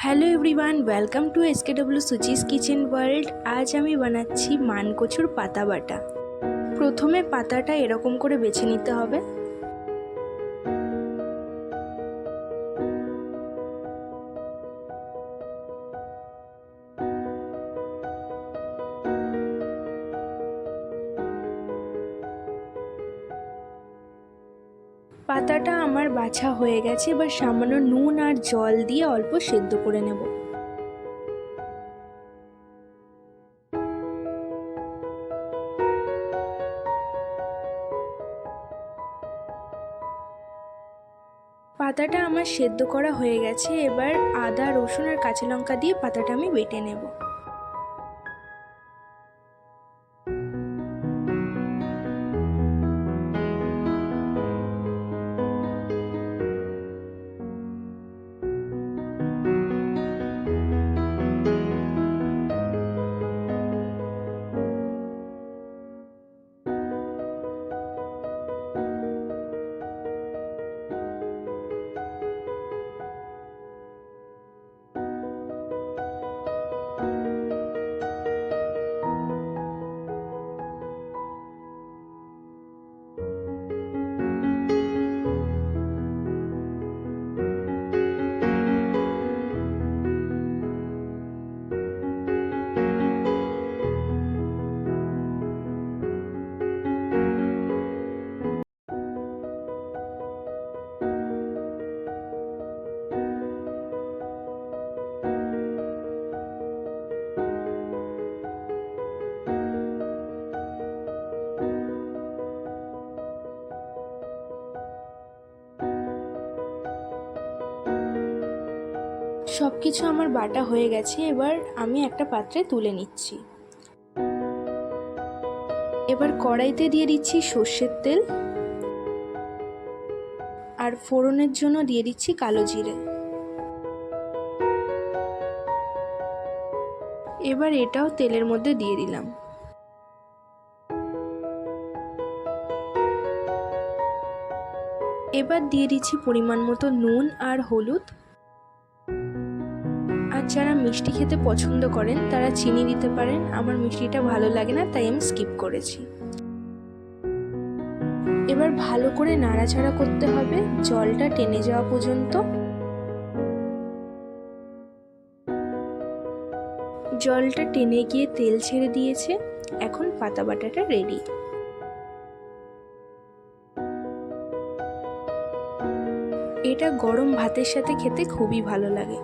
Hello everyone, welcome to SKW Suchi's kitchen world. আজ আমি বানাচ্ছি মানকচুর পাতা বাটা। প্রথমে পাতাটা এরকম করে বেছে নিতে হবে। পাতাটা আমার বাছা হয়ে গেছে, এবার সামান্য নুন আর জল দিয়ে অল্প সেদ্ধ করে নেব। পাতাটা আমার সেদ্ধ করা হয়ে গেছে, এবার আদা, রসুন আর কাঁচা লঙ্কা দিয়ে পাতাটা আমি বেটে নেব। সব কিছু আমার বাটা হয়ে গেছে, এবার আমি একটা পাত্রে তুলে নিচ্ছি। এবার কড়াইতে দিয়ে দিচ্ছি সর্ষের তেল, আর ফোড়নের জন্য দিয়ে দিচ্ছি কালো জিরে। এবার এটাও তেলের মধ্যে দিয়ে দিলাম। এবার দিয়ে দিচ্ছি পরিমাণ মতো নুন আর হলুদ। আর যারা মিষ্টি খেতে পছন্দ করেন তারা চিনি দিতে পারেন, আমার মিষ্টিটা ভালো লাগে না তাই আমি স্কিপ করেছি। এবার ভালো করে নাড়াচাড়া করতে হবে জলটা টেনে যাওয়া পর্যন্ত। জলটা টেনে গিয়ে তেল ছেড়ে দিয়েছে, এখন পাতা বাটাটা রেডি। এটা গরম ভাতের সাথে খেতে খুবই ভালো লাগে।